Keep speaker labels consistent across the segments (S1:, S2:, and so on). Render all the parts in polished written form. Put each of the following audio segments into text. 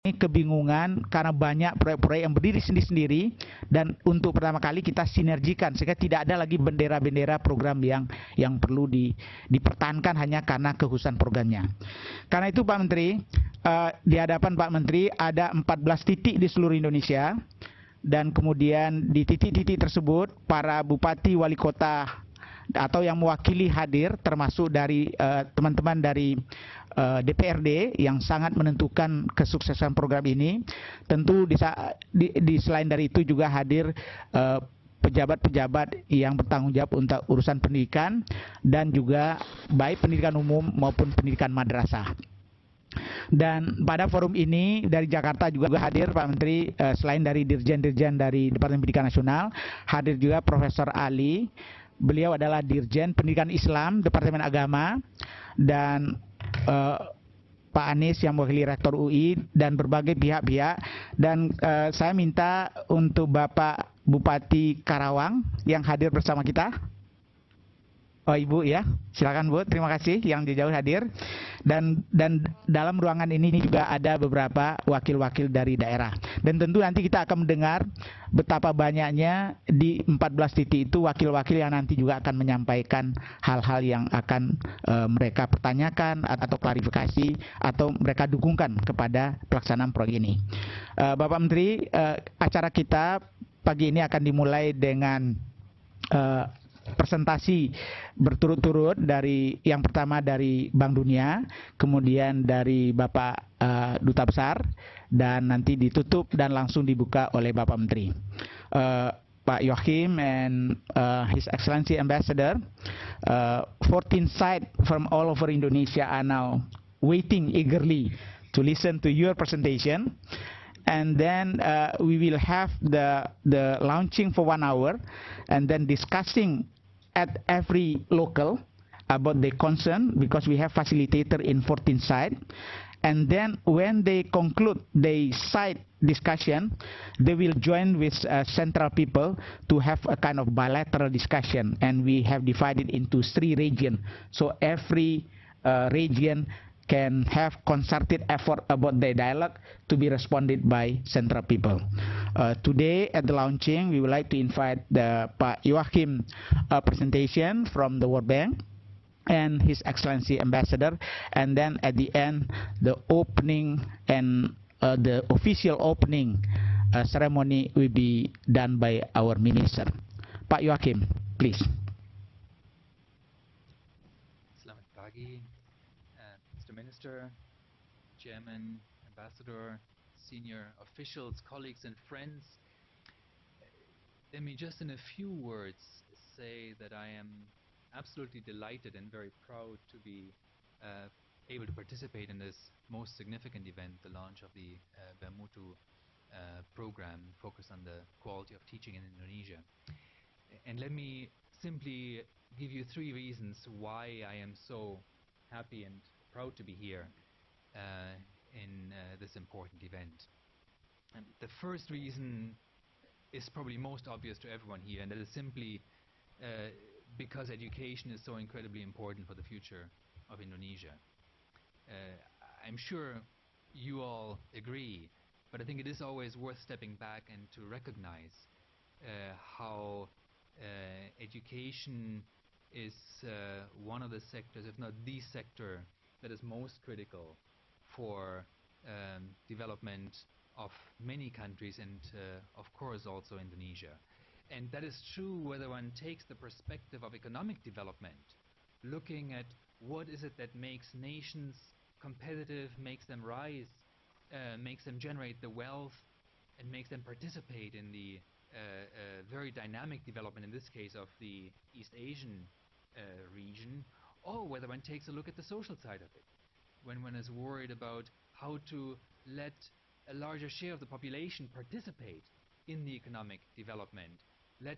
S1: kebingungan karena banyak proyek-proyek yang berdiri sendiri-sendiri, dan untuk pertama kali kita sinergikan sehingga tidak ada lagi bendera-bendera program yang perlu dipertahankan hanya karena kekhususan programnya. Karena itu Pak Menteri, di hadapan Pak Menteri ada 14 titik di seluruh Indonesia, dan kemudian di titik-titik tersebut para bupati, wali kota atau yang mewakili hadir, termasuk dari teman-teman dari DPRD yang sangat menentukan kesuksesan program ini. Tentu di selain dari itu juga hadir pejabat-pejabat yang bertanggung jawab untuk urusan pendidikan, dan juga baik pendidikan umum maupun pendidikan madrasah. Dan pada forum ini dari Jakarta juga hadir Pak Menteri, selain dari dirjen-dirjen dari Departemen Pendidikan Nasional, hadir juga Profesor Ali. Beliau adalah Dirjen Pendidikan Islam Departemen Agama, dan Pak Anies yang mewakili Rektor UI, dan berbagai pihak-pihak. Dan saya minta untuk Bapak Bupati Karawang yang hadir bersama kita. Oh Ibu ya, silakan Bu. Terima kasih yang jauh hadir. Dan dalam ruangan ini juga ada beberapa wakil-wakil dari daerah. Dan tentu nanti kita akan mendengar betapa banyaknya di 14 titik itu wakil-wakil yang nanti juga akan menyampaikan hal-hal yang akan mereka pertanyakan atau klarifikasi atau mereka dukungkan kepada pelaksanaan proyek ini. Bapak Menteri, acara kita pagi ini akan dimulai dengan presentasi berturut-turut dari yang pertama dari Bank Dunia, kemudian dari Bapak Duta Besar, dan nanti ditutup dan langsung dibuka oleh Bapak Menteri. Pak Joachim and His Excellency Ambassador, 14 sites from all over Indonesia are now waiting eagerly to listen to your presentation. And then we will have the launching for 1 hour, and then discussing at every local about the concern, because we have facilitator in 14 sites. And then when they conclude the site discussion, they will join with central people to have a kind of bilateral discussion, and we have divided into 3 regions. So every region can have concerted effort about the dialogue to be responded by central people. Today at the launching, we would like to invite the Pak Joachim presentation from the World Bank and His Excellency Ambassador, and then at the end, the opening and the official opening ceremony will be done by our minister. Pak Joachim, please.
S2: Selamat pagi. Mr. Minister, Chairman, Ambassador, senior officials, colleagues and friends, let me just in a few words say that I am absolutely delighted and very proud to be able to participate in this most significant event, the launch of the Bermutu program focused on the quality of teaching in Indonesia. And let me simply give you 3 reasons why I am so happy and proud to be here in this important event. And the first reason is probably most obvious to everyone here, and that is simply because education is so incredibly important for the future of Indonesia. I'm sure you all agree, but I think it is always worth stepping back and to recognize how education is one of the sectors, if not the sector, that is most critical for development of many countries and of course also Indonesia. And that is true whether one takes the perspective of economic development, looking at what is it that makes nations competitive, makes them rise, makes them generate the wealth, and makes them participate in the very dynamic development, in this case of the East Asian region, or whether one takes a look at the social side of it, when one is worried about how to let a larger share of the population participate in the economic development, let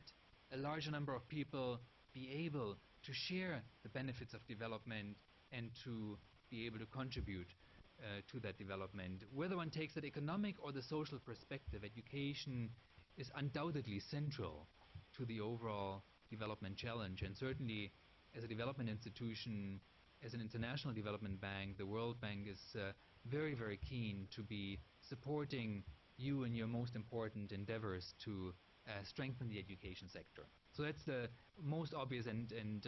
S2: a larger number of people be able to share the benefits of development and to be able to contribute to that development. Whether one takes that economic or the social perspective, education is undoubtedly central to the overall development challenge, and certainly as a development institution, as an international development bank, the World Bank is very, very keen to be supporting you in your most important endeavors to strengthen the education sector. So that's the most obvious and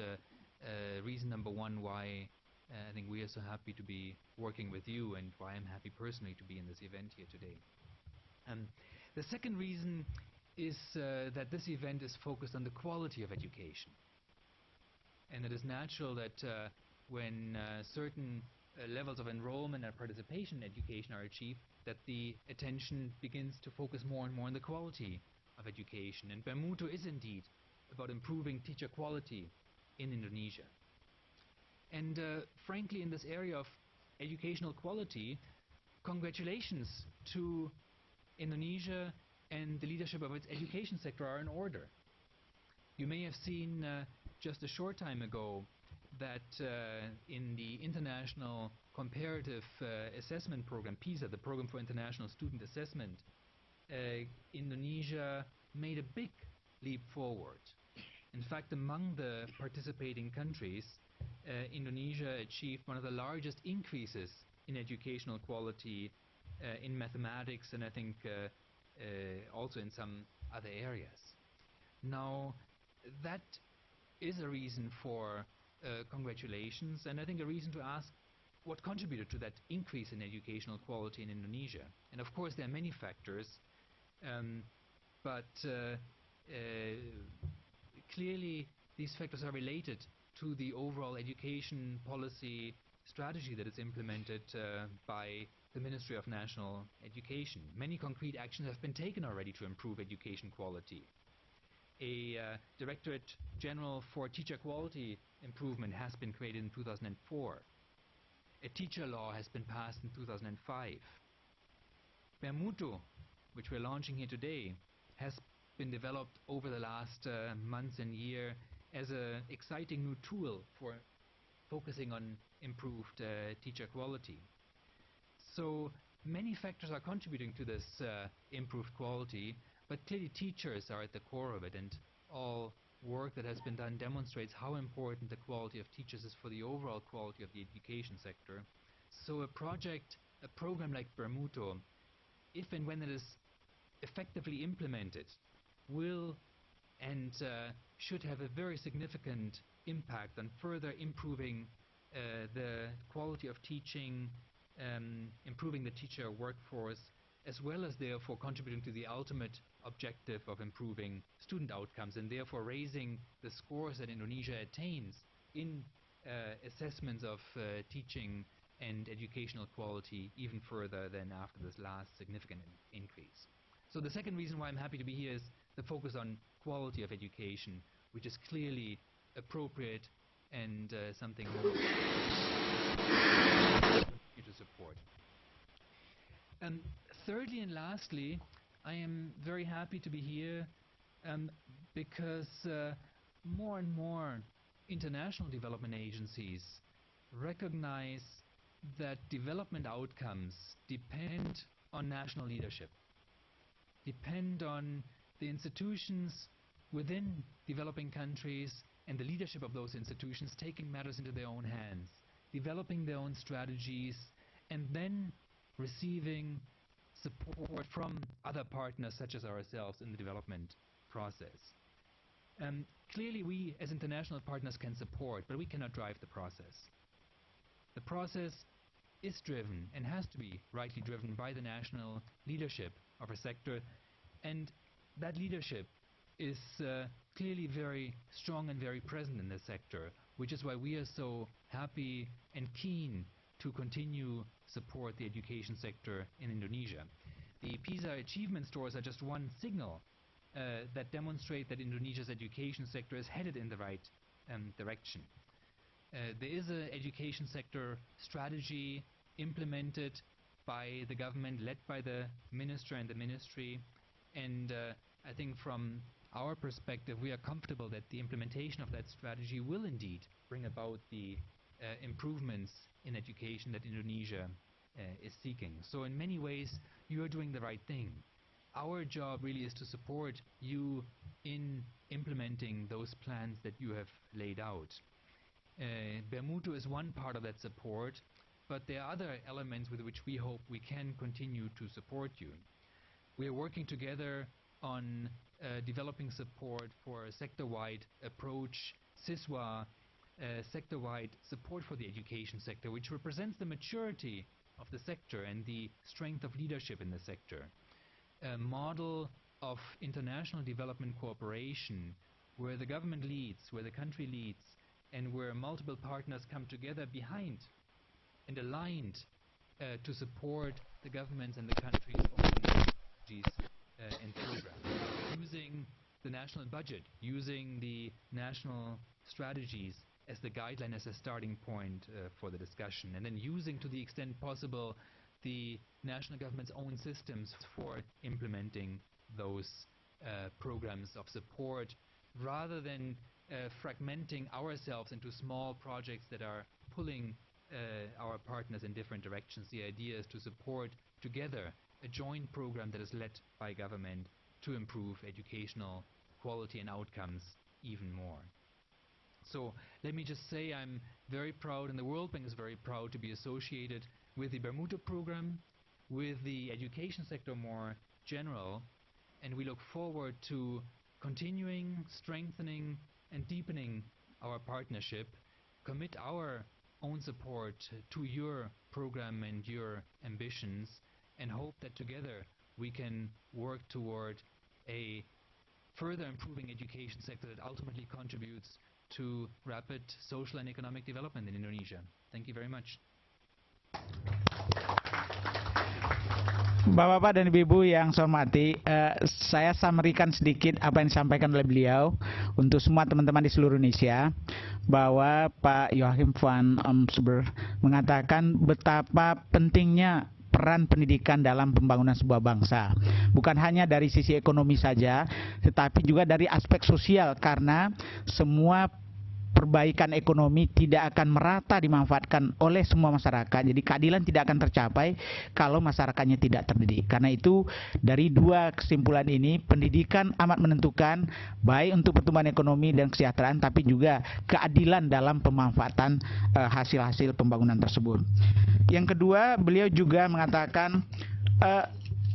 S2: reason number one why I think we are so happy to be working with you, and why I'm happy personally to be in this event here today. The second reason is that this event is focused on the quality of education. And it is natural that when certain levels of enrollment and participation in education are achieved, that the attention begins to focus more and more on the quality of education. And Bermuto is indeed about improving teacher quality in Indonesia. And frankly, in this area of educational quality, congratulations to Indonesia and the leadership of its education sector are in order. You may have seen just a short time ago that in the International Comparative Assessment Program, PISA, the Program for International Student Assessment, Indonesia made a big leap forward. In fact, among the participating countries, Indonesia achieved one of the largest increases in educational quality in mathematics, and I think also in some other areas. Now, that is a reason for congratulations, and I think a reason to ask what contributed to that increase in educational quality in Indonesia. And of course there are many factors, but clearly these factors are related to the overall education policy strategy that is implemented by the Ministry of National Education. Many concrete actions have been taken already to improve education quality. A Directorate General for Teacher Quality Improvement has been created in 2004. A teacher law has been passed in 2005. Bermuto, which we're launching here today, has been developed over the last months and year as an exciting new tool for focusing on improved teacher quality. So many factors are contributing to this improved quality, but clearly teachers are at the core of it, and all work that has been done demonstrates how important the quality of teachers is for the overall quality of the education sector. So a program like Bermuto, if and when it is effectively implemented, will and should have a very significant impact on further improving the quality of teaching, improving the teacher workforce, as well as therefore contributing to the ultimate objective of improving student outcomes, and therefore raising the scores that Indonesia attains in assessments of teaching and educational quality even further than after this last significant increase. So the second reason why I'm happy to be here is the focus on quality of education, which is clearly appropriate and something you to support. Thirdly and lastly, I am very happy to be here because more and more international development agencies recognize that development outcomes depend on national leadership, depend on the institutions within developing countries and the leadership of those institutions taking matters into their own hands, developing their own strategies, and then receiving support from other partners such as ourselves in the development process. Clearly we as international partners can support, but we cannot drive the process. The process is driven and has to be rightly driven by the national leadership of a sector, and that leadership is clearly very strong and very present in this sector, which is why we are so happy and keen to continue support the education sector in Indonesia. The PISA achievement scores are just one signal that demonstrate that Indonesia's education sector is headed in the right direction. There is an education sector strategy implemented by the government, led by the minister and the ministry, and I think from our perspective we are comfortable that the implementation of that strategy will indeed bring about the improvements in education that Indonesia is seeking. So in many ways you are doing the right thing. Our job really is to support you in implementing those plans that you have laid out. Bermuto is one part of that support, but there are other elements with which we hope we can continue to support you. We are working together on developing support for a sector-wide approach, SISWA, sector-wide support for the education sector, which represents the maturity of the sector and the strength of leadership in the sector. A model of international development cooperation where the government leads, where the country leads, and where multiple partners come together behind and aligned to support the governments and the countries' own strategies and programs, using the national budget, using the national strategies as the guideline, as a starting point for the discussion, and then using, to the extent possible, the national government's own systems for implementing those programs of support, rather than fragmenting ourselves into small projects that are pulling our partners in different directions. The idea is to support together a joint program that is led by government to improve educational quality and outcomes even more. So let me just say I'm very proud, and the World Bank is very proud, to be associated with the Bermuda program, with the education sector more general, and we look forward to continuing, strengthening and deepening our partnership, commit our own support to your program and your ambitions, and hope that together we can work toward a further improving education sector that ultimately contributes to rapid social and economic development in Indonesia. Thank you very much.
S1: Bapak-bapak dan ibu-ibu yang saya hormati, saya samerikan sedikit apa yang disampaikan oleh beliau untuk semua teman-teman di seluruh Indonesia, bahwa Pak Joachim van Omsberg mengatakan betapa pentingnya peran pendidikan dalam pembangunan sebuah bangsa. Bukan hanya dari sisi ekonomi saja, tetapi juga dari aspek sosial, karena semua perbaikan ekonomi tidak akan merata dimanfaatkan oleh semua masyarakat. Jadi keadilan tidak akan tercapai kalau masyarakatnya tidak terdidik. Karena itu dari dua kesimpulan ini, pendidikan amat menentukan, baik untuk pertumbuhan ekonomi dan kesejahteraan, tapi juga keadilan dalam pemanfaatan hasil-hasil pembangunan tersebut. Yang kedua, beliau juga mengatakan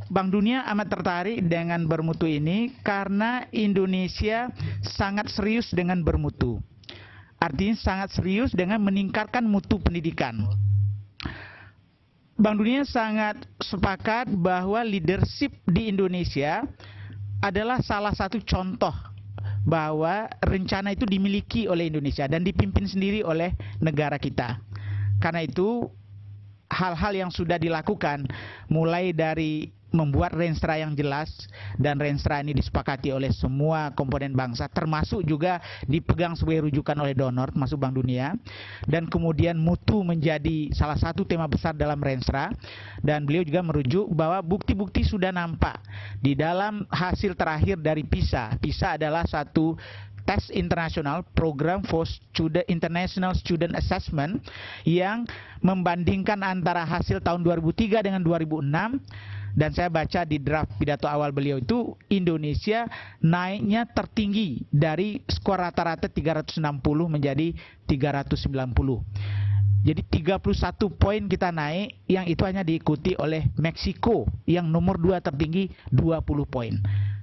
S1: Bank Dunia amat tertarik dengan bermutu ini karena Indonesia sangat serius dengan bermutu. Artinya sangat serius dengan meningkatkan mutu pendidikan. Bank Dunia sangat sepakat bahwa leadership di Indonesia adalah salah satu contoh bahwa rencana itu dimiliki oleh Indonesia dan dipimpin sendiri oleh negara kita. Karena itu hal-hal yang sudah dilakukan, mulai dari membuat renstra yang jelas, dan renstra ini disepakati oleh semua komponen bangsa, termasuk juga dipegang sebagai rujukan oleh donor, termasuk Bank Dunia, dan kemudian mutu menjadi salah satu tema besar dalam renstra. Dan beliau juga merujuk bahwa bukti-bukti sudah nampak di dalam hasil terakhir dari PISA. PISA adalah satu tes internasional, program for international student assessment, yang membandingkan antara hasil tahun 2003 dengan 2006. Dan saya baca di draft pidato awal beliau itu, Indonesia naiknya tertinggi dari skor rata-rata 360 menjadi 390. Jadi 31 poin kita naik, yang itu hanya diikuti oleh Meksiko yang nomor 2 tertinggi 20 poin.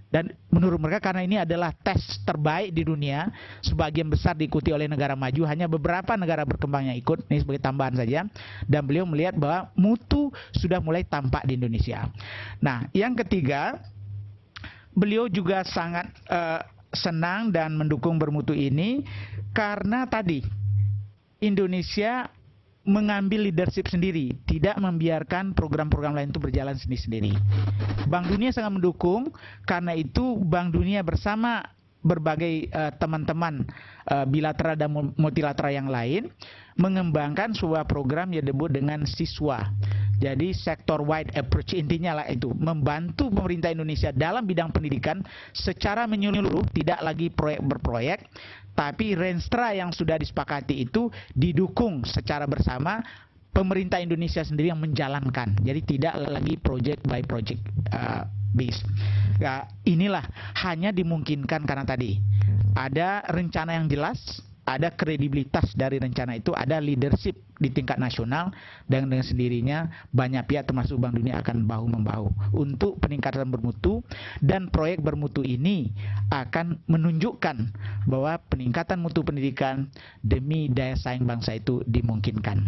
S1: Dan menurut mereka karena ini adalah tes terbaik di dunia, sebagian besar diikuti oleh negara maju, hanya beberapa negara berkembang yang ikut, ini sebagai tambahan saja. Dan beliau melihat bahwa mutu sudah mulai tampak di Indonesia. Nah, yang ketiga, beliau juga sangat senang dan mendukung bermutu ini karena tadi Indonesia mengambil leadership sendiri, tidak membiarkan program-program lain itu berjalan sendiri-sendiri. Bank Dunia sangat mendukung, karena itu Bank Dunia bersama berbagai teman-teman bilateral dan multilateral yang lain mengembangkan sebuah program yang disebut dengan SISWA. Jadi sector wide approach, intinya lah itu membantu pemerintah Indonesia dalam bidang pendidikan secara menyeluruh, tidak lagi proyek berproyek, tapi renstra yang sudah disepakati itu didukung secara bersama, pemerintah Indonesia sendiri yang menjalankan. Jadi tidak lagi project by project base. Nah, inilah hanya dimungkinkan karena tadi ada rencana yang jelas, ada kredibilitas dari rencana itu, ada leadership di tingkat nasional, dan dengan sendirinya banyak pihak termasuk Bank Dunia akan bahu-membahu untuk peningkatan bermutu, dan proyek bermutu ini akan menunjukkan bahwa peningkatan mutu pendidikan demi daya saing bangsa itu dimungkinkan.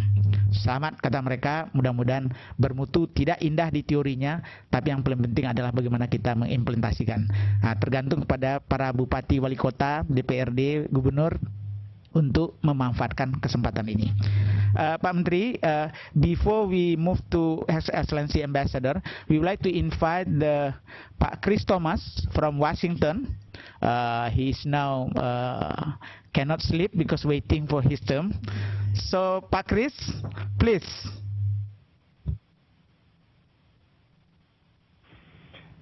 S1: Selamat, kata mereka, mudah-mudahan bermutu tidak indah di teorinya, tapi yang paling penting adalah bagaimana kita mengimplementasikan. Nah, tergantung kepada para bupati, wali kota, DPRD, gubernur untuk memanfaatkan kesempatan ini. Pak Menteri, before we move to His Excellency Ambassador, we would like to invite the Pak Chris Thomas from Washington. He is now cannot sleep because waiting for his term. So, Pak Chris, please.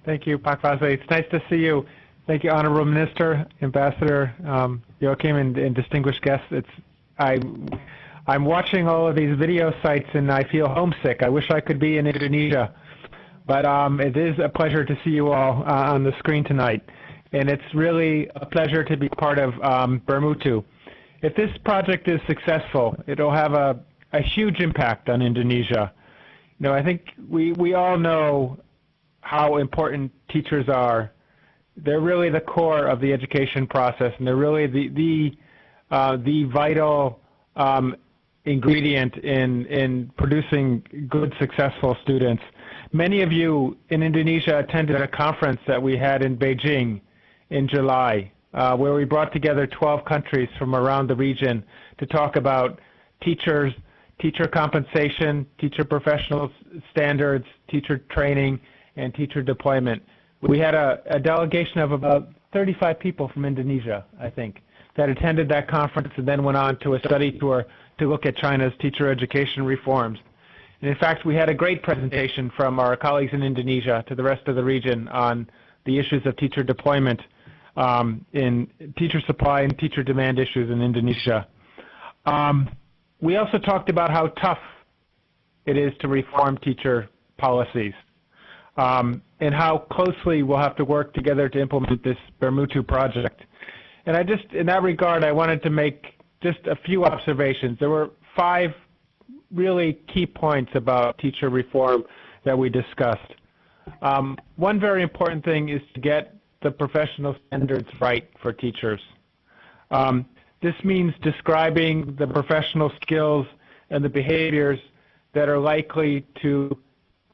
S3: Thank you, Pak Fazli. It's nice to see you. Thank you, Honorable Minister, Ambassador Joachim, and distinguished guests. I'm watching all of these video sites, and I feel homesick. I wish I could be in Indonesia, but it is a pleasure to see you all on the screen tonight, and it's really a pleasure to be part of Bermutu. If this project is successful, it'll have a huge impact on Indonesia. You know, I think we all know how important teachers are. They're really the core of the education process, and they're really the vital ingredient in producing good, successful students. Many of you in Indonesia attended a conference that we had in Beijing in July, where we brought together 12 countries from around the region to talk about teachers, teacher compensation, teacher professional standards, teacher training, and teacher deployment. We had a delegation of about 35 people from Indonesia, I think, that attended that conference and then went on to a study tour to look at China's teacher education reforms. And in fact, we had a great presentation from our colleagues in Indonesia to the rest of the region on the issues of teacher deployment, in teacher supply and teacher demand issues in Indonesia. We also talked about how tough it is to reform teacher policies. And how closely we'll have to work together to implement this Bermutu project. And in that regard, I wanted to make just a few observations. There were 5 really key points about teacher reform that we discussed. One very important thing is to get the professional standards right for teachers. This means describing the professional skills and the behaviors that are likely to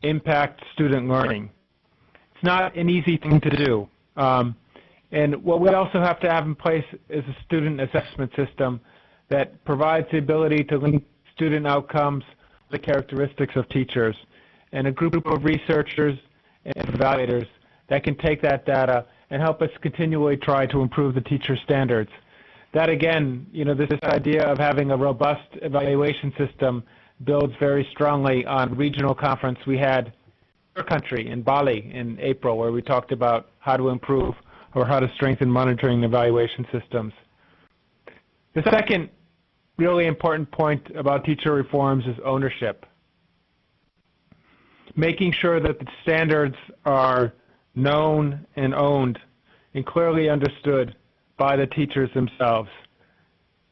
S3: impact student learning. It's not an easy thing to do. And what we also have to have in place is a student assessment system that provides the ability to link student outcomes to the characteristics of teachers, and a group of researchers and evaluators that can take that data and help us continually try to improve the teacher standards. That again, you know, this idea of having a robust evaluation system builds very strongly on regional conference we had in our country in Bali in April, where we talked about how to improve or how to strengthen monitoring and evaluation systems. The second really important point about teacher reforms is ownership. Making sure that the standards are known and owned and clearly understood by the teachers themselves.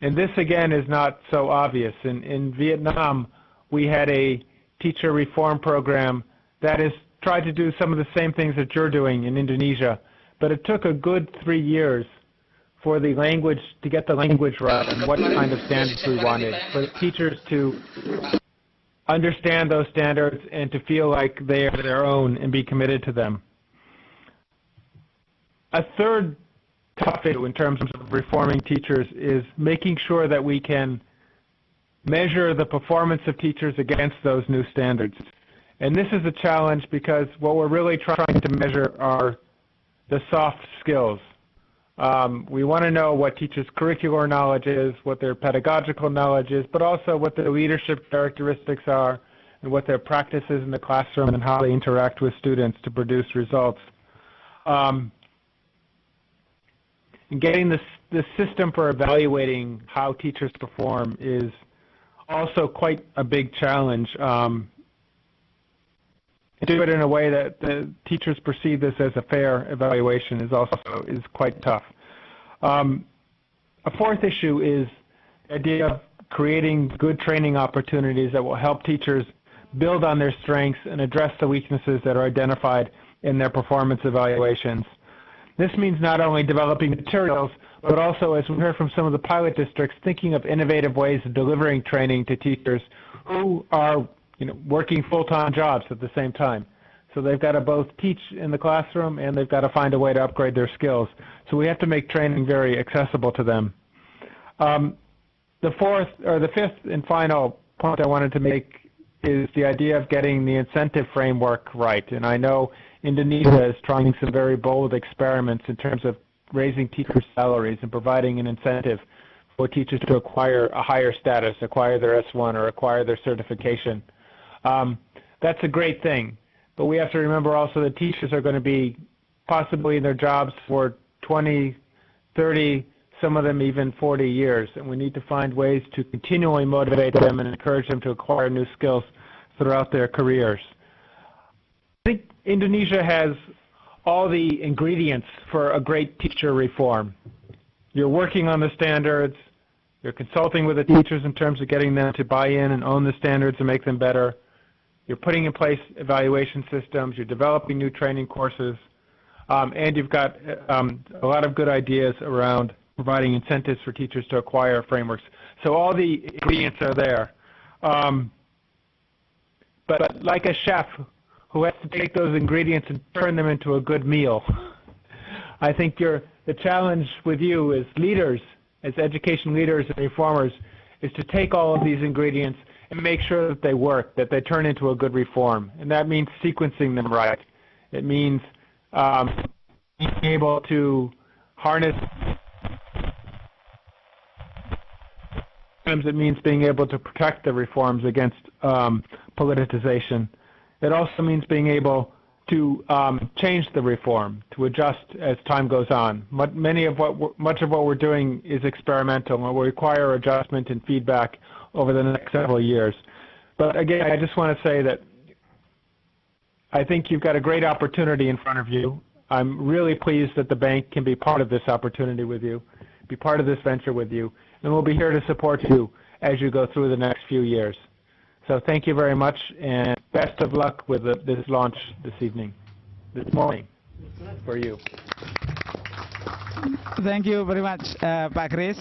S3: And this, again, is not so obvious. In Vietnam, we had a teacher reform program that has tried to do some of the same things that you're doing in Indonesia, but it took a good 3 years for the language, to get the language right and what kind of standards we wanted, for the teachers to understand those standards and to feel like they are their own and be committed to them. A third tough issue in terms of reforming teachers is making sure that we can measure the performance of teachers against those new standards. And this is a challenge because what we're really trying to measure are the soft skills. We want to know what teachers' curricular knowledge is, what their pedagogical knowledge is, but also what their leadership characteristics are and what their practices in the classroom and how they interact with students to produce results. And getting the system for evaluating how teachers perform is also quite a big challenge. Do it in a way that the teachers perceive this as a fair evaluation is quite tough. A fourth issue is idea of creating good training opportunities that will help teachers build on their strengths and address the weaknesses that are identified in their performance evaluations. This means not only developing materials, but also, as we heard from some of the pilot districts, thinking of innovative ways of delivering training to teachers who are working full-time jobs at the same time. So they've got to both teach in the classroom and they've got to find a way to upgrade their skills. So we have to make training very accessible to them. The fifth and final point I wanted to make is the idea of getting the incentive framework right. And I know Indonesia is trying some very bold experiments in terms of raising teachers' salaries and providing an incentive for teachers to acquire a higher status, acquire their S1 or acquire their certification. That's a great thing. But we have to remember also that teachers are going to be possibly in their jobs for 20, 30, some of them even 40 years. And we need to find ways to continually motivate them and encourage them to acquire new skills throughout their careers. I think Indonesia has all the ingredients for a great teacher reform. You're working on the standards. You're consulting with the teachers in terms of getting them to buy in and own the standards and make them better. You're putting in place evaluation systems. You're developing new training courses. And you've got a lot of good ideas around providing incentives for teachers to acquire frameworks. So all the ingredients are there. But like a chef who has to take those ingredients and turn them into a good meal, I think the challenge with you as leaders, as education leaders and reformers, is to take all of these ingredients and make sure that they work, that they turn into a good reform. And that means sequencing them right. It means being able to harness. Sometimes it means being able to protect the reforms against politicization. It also means being able to change the reform, to adjust as time goes on. Much of what we're doing is experimental and will require adjustment and feedback over the next several years. But again, I just want to say that I think you've got a great opportunity in front of you. I'm really pleased that the bank can be part of this opportunity with you, be part of this venture with you, and we'll be here to support you as you go through the next few years. So thank you very much, and best of luck with this launch this morning for you.
S1: Thank you very much, Pak Kris.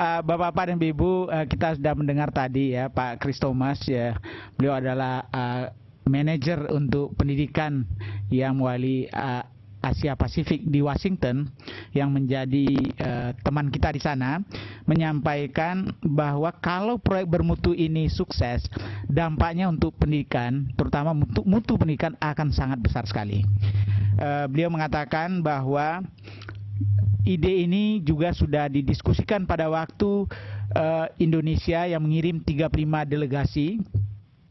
S1: Bapak-bapak dan Ibu, kita sudah mendengar tadi ya Pak Kris Thomas ya. Beliau adalah manajer untuk pendidikan yang mewakili Asia Pasifik di Washington yang menjadi teman kita di sana, menyampaikan bahwa kalau proyek bermutu ini sukses, dampaknya untuk pendidikan, terutama mutu pendidikan akan sangat besar sekali. Beliau mengatakan bahwa ide ini juga sudah didiskusikan pada waktu Indonesia yang mengirim 35 delegasi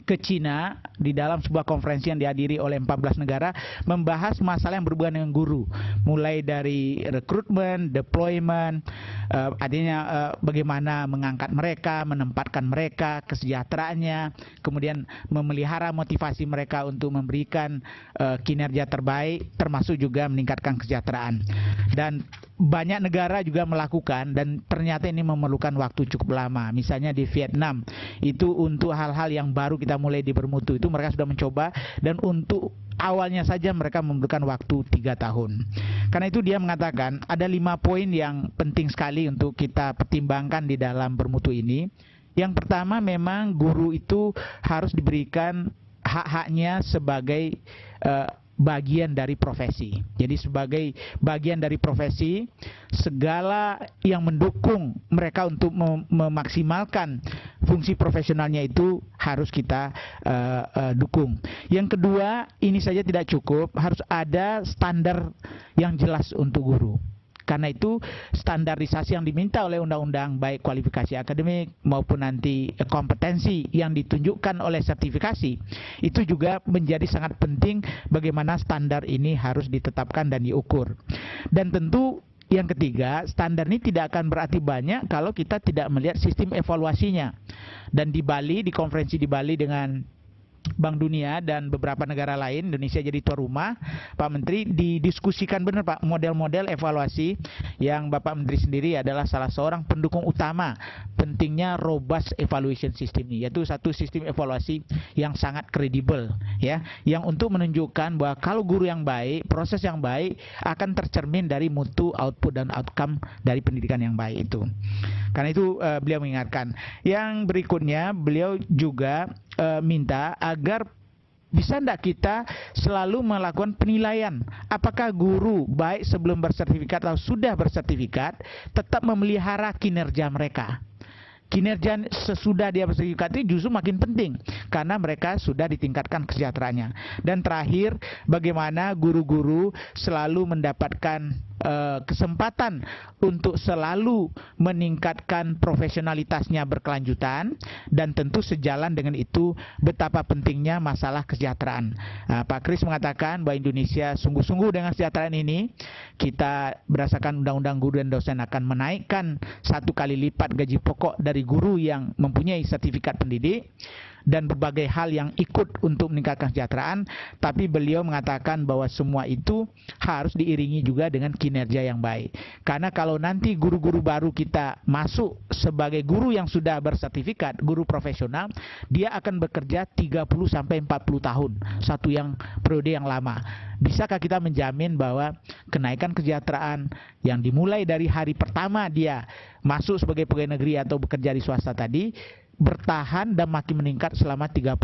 S1: ke Cina di dalam sebuah konferensi yang dihadiri oleh 14 negara, membahas masalah yang berhubungan dengan guru, mulai dari rekrutmen, deployment, artinya bagaimana mengangkat mereka, menempatkan mereka, kesejahteraannya, kemudian memelihara motivasi mereka untuk memberikan kinerja terbaik, termasuk juga meningkatkan kesejahteraan. Dan banyak negara juga melakukan, dan ternyata ini memerlukan waktu cukup lama. Misalnya di Vietnam, itu untuk hal-hal yang baru kita mulai di bermutu, itu mereka sudah mencoba, dan untuk awalnya saja mereka memerlukan waktu 3 tahun. Karena itu dia mengatakan ada 5 poin yang penting sekali untuk kita pertimbangkan di dalam bermutu ini. Yang pertama, memang guru itu harus diberikan hak-haknya sebagai bagian dari profesi. Jadi sebagai bagian dari profesi, segala yang mendukung mereka untuk memaksimalkan fungsi profesionalnya itu harus kita dukung. Yang kedua, ini saja tidak cukup, harus ada standar yang jelas untuk guru. Karena itu standarisasi yang diminta oleh undang-undang, baik kualifikasi akademik maupun nanti kompetensi yang ditunjukkan oleh sertifikasi, itu juga menjadi sangat penting bagaimana standar ini harus ditetapkan dan diukur. Dan tentu yang ketiga, standar ini tidak akan berarti banyak kalau kita tidak melihat sistem evaluasinya. Dan di Bali, di konferensi di Bali dengan Bank Dunia dan beberapa negara lain, Indonesia jadi tuan rumah, Pak Menteri, didiskusikan benar Pak, model-model evaluasi yang Bapak Menteri sendiri adalah salah seorang pendukung utama pentingnya robust evaluation system ini, yaitu satu sistem evaluasi yang sangat kredibel, ya, yang untuk menunjukkan bahwa kalau guru yang baik, proses yang baik akan tercermin dari mutu, output dan outcome dari pendidikan yang baik itu. Karena itu beliau mengingatkan. Yang berikutnya beliau juga minta agar bisa tidak kita selalu melakukan penilaian apakah guru baik sebelum bersertifikat atau sudah bersertifikat tetap memelihara kinerja mereka. Kinerja sesudah dia bersertifikat itu justru makin penting karena mereka sudah ditingkatkan kesejahteraannya. Dan terakhir, bagaimana guru-guru selalu mendapatkan kesempatan untuk selalu meningkatkan profesionalitasnya berkelanjutan, dan tentu sejalan dengan itu betapa pentingnya masalah kesejahteraan. Pak Kris mengatakan bahwa Indonesia sungguh-sungguh dengan kesejahteraan ini, kita berdasarkan Undang-Undang Guru dan Dosen akan menaikkan 1 kali lipat gaji pokok dari guru yang mempunyai sertifikat pendidik, dan berbagai hal yang ikut untuk meningkatkan kesejahteraan. Tapi beliau mengatakan bahwa semua itu harus diiringi juga dengan kinerja yang baik. Karena kalau nanti guru-guru baru kita masuk sebagai guru yang sudah bersertifikat, guru profesional, dia akan bekerja 30-40 tahun, satu yang periode yang lama. Bisakah kita menjamin bahwa kenaikan kesejahteraan yang dimulai dari hari pertama dia masuk sebagai pegawai negeri atau bekerja di swasta tadi bertahan dan makin meningkat selama 30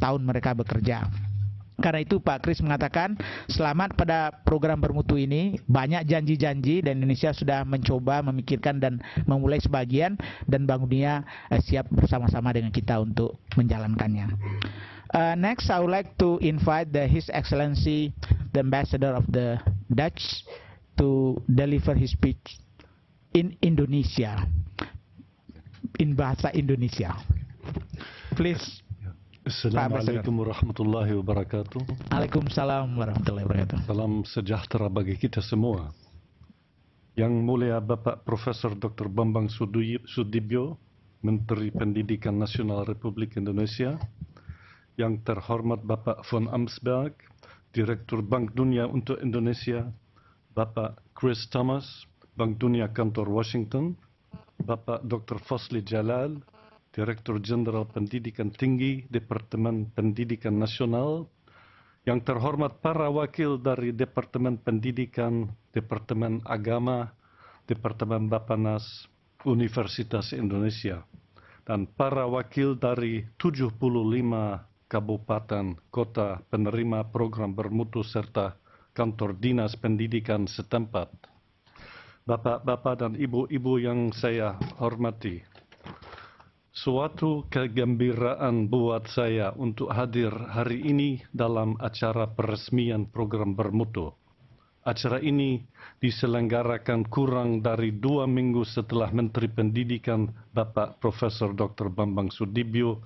S1: tahun mereka bekerja? Karena itu Pak Kris mengatakan selamat pada program bermutu ini, banyak janji-janji dan Indonesia sudah mencoba memikirkan dan memulai sebagian, dan Bank Dunia siap bersama-sama dengan kita untuk menjalankannya. Next, I would like to invite His Excellency the Ambassador of the Dutch to deliver his speech in Indonesia, in bahasa Indonesia. Please.
S4: Assalamualaikum warahmatullahi wabarakatuh.
S1: Waalaikumsalam warahmatullahi wabarakatuh.
S4: Salam sejahtera bagi kita semua. Yang mulia Bapak Profesor Dr. Bambang Sudibyo, Menteri Pendidikan Nasional Republik Indonesia. Yang terhormat Bapak von Amsberg, Direktur Bank Dunia untuk Indonesia. Bapak Chris Thomas, Bank Dunia Kantor Washington. Bapak Dr. Fosli Jalal, Direktur Jenderal Pendidikan Tinggi, Departemen Pendidikan Nasional. Yang terhormat para wakil dari Departemen Pendidikan, Departemen Agama, Departemen Bappenas, Universitas Indonesia. Dan para wakil dari 75 kabupaten, kota penerima program bermutu serta kantor dinas pendidikan setempat. Bapak-bapak dan ibu-ibu yang saya hormati, suatu kegembiraan buat saya untuk hadir hari ini dalam acara peresmian program bermutu. Acara ini diselenggarakan kurang dari 2 minggu setelah Menteri Pendidikan Bapak Profesor Dr. Bambang Sudibyo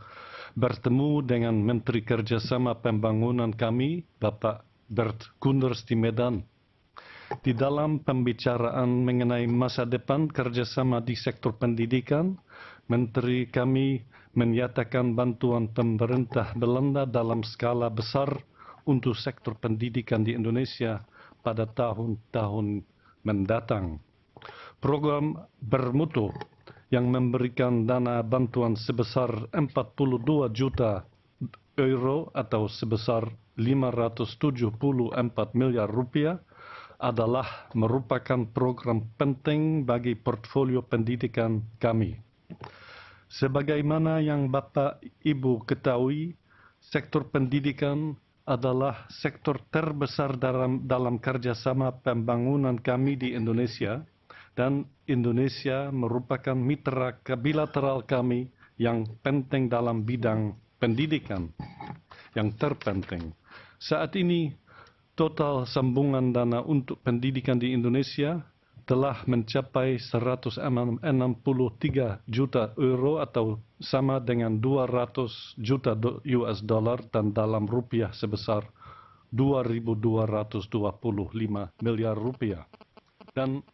S4: bertemu dengan Menteri Kerjasama Pembangunan kami, Bapak Bert Koenders di Medan. Di dalam pembicaraan mengenai masa depan kerjasama di sektor pendidikan, Menteri kami menyatakan bantuan pemerintah Belanda dalam skala besar untuk sektor pendidikan di Indonesia pada tahun-tahun mendatang. Program bermutu yang memberikan dana bantuan sebesar 42 juta euro atau sebesar 574 miliar rupiah adalah merupakan program penting bagi portfolio pendidikan kami. Sebagaimana yang Bapak Ibu ketahui, sektor pendidikan adalah sektor terbesar dalam kerjasama pembangunan kami di Indonesia, dan Indonesia merupakan mitra bilateral kami yang penting dalam bidang pendidikan, yang terpenting. Saat ini, total sambungan dana untuk pendidikan di Indonesia telah mencapai 163 juta euro atau sama dengan 200 juta US dollar dan dalam rupiah sebesar 2.225 miliar rupiah. Dan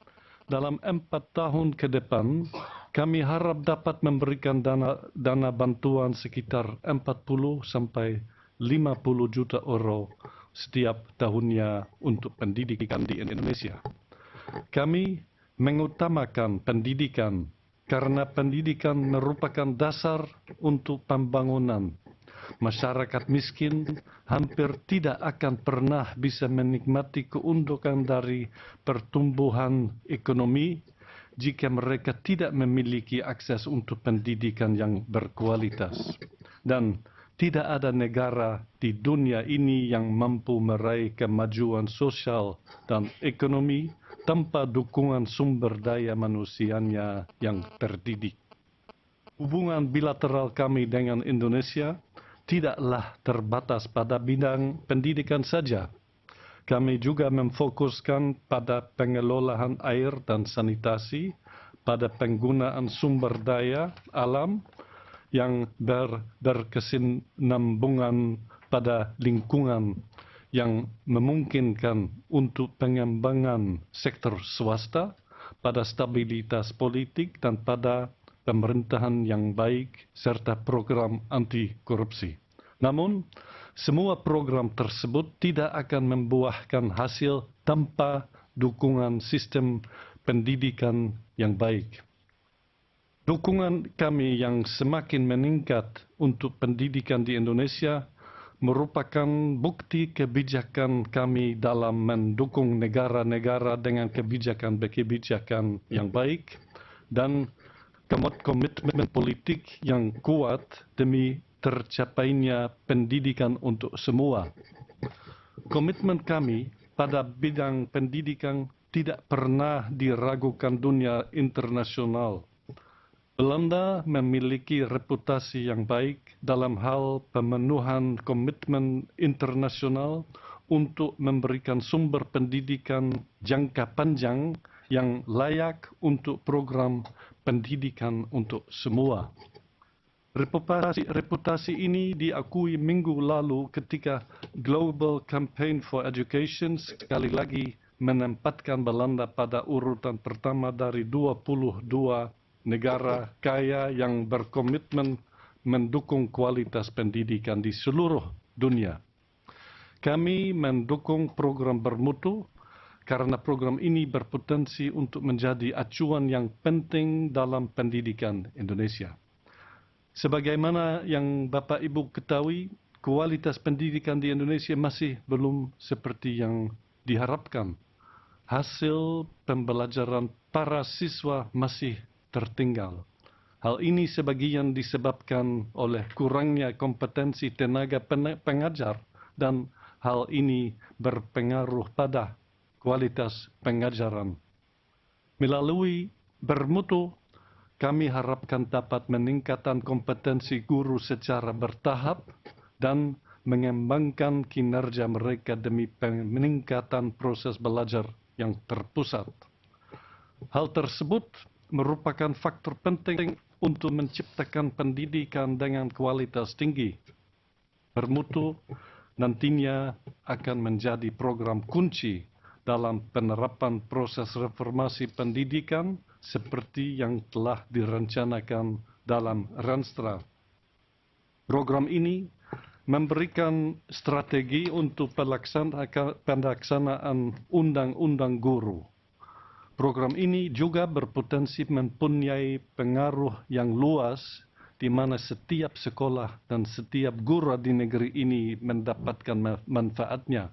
S4: dalam 4 tahun ke depan, kami harap dapat memberikan dana bantuan sekitar 40 sampai 50 juta euro setiap tahunnya untuk pendidikan di Indonesia. Kami mengutamakan pendidikan karena pendidikan merupakan dasar untuk pembangunan. Masyarakat miskin hampir tidak akan pernah bisa menikmati keuntungan dari pertumbuhan ekonomi jika mereka tidak memiliki akses untuk pendidikan yang berkualitas. Dan tidak ada negara di dunia ini yang mampu meraih kemajuan sosial dan ekonomi tanpa dukungan sumber daya manusianya yang terdidik. Hubungan bilateral kami dengan Indonesia tidaklah terbatas pada bidang pendidikan saja. Kami juga memfokuskan pada pengelolaan air dan sanitasi, pada penggunaan sumber daya alam yang berkesinambungan pada lingkungan yang memungkinkan untuk pengembangan sektor swasta, pada stabilitas politik dan pada pemerintahan yang baik serta program anti korupsi. Namun, semua program tersebut tidak akan membuahkan hasil tanpa dukungan sistem pendidikan yang baik. Dukungan kami yang semakin meningkat untuk pendidikan di Indonesia merupakan bukti kebijakan kami dalam mendukung negara-negara dengan kebijakan yang baik dan komitmen politik yang kuat demi tercapainya pendidikan untuk semua. Komitmen kami pada bidang pendidikan tidak pernah diragukan dunia internasional. Belanda memiliki reputasi yang baik dalam hal pemenuhan komitmen internasional untuk memberikan sumber pendidikan jangka panjang yang layak untuk program pendidikan untuk semua. Reputasi ini diakui minggu lalu ketika Global Campaign for Education sekali lagi menempatkan Belanda pada urutan pertama dari 22 negara kaya yang berkomitmen mendukung kualitas pendidikan di seluruh dunia. Kami mendukung program bermutu karena program ini berpotensi untuk menjadi acuan yang penting dalam pendidikan Indonesia. Sebagaimana yang Bapak Ibu ketahui, kualitas pendidikan di Indonesia masih belum seperti yang diharapkan. Hasil pembelajaran para siswa masih tertinggal. Hal ini sebagian disebabkan oleh kurangnya kompetensi tenaga pengajar dan hal ini berpengaruh pada kualitas pengajaran. Melalui bermutu, kami harapkan dapat meningkatkan kompetensi guru secara bertahap dan mengembangkan kinerja mereka demi peningkatan proses belajar yang terpusat. Hal tersebut merupakan faktor penting untuk menciptakan pendidikan dengan kualitas tinggi. Bermutu nantinya akan menjadi program kunci dalam penerapan proses reformasi pendidikan seperti yang telah direncanakan dalam Renstra. Program ini memberikan strategi untuk pelaksanaan undang-undang guru. Program ini juga berpotensi mempunyai pengaruh yang luas di mana setiap sekolah dan setiap guru di negeri ini mendapatkan manfaatnya.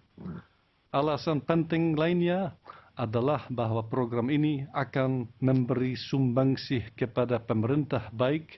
S4: Alasan penting lainnya adalah bahwa program ini akan memberi sumbangsih kepada pemerintah baik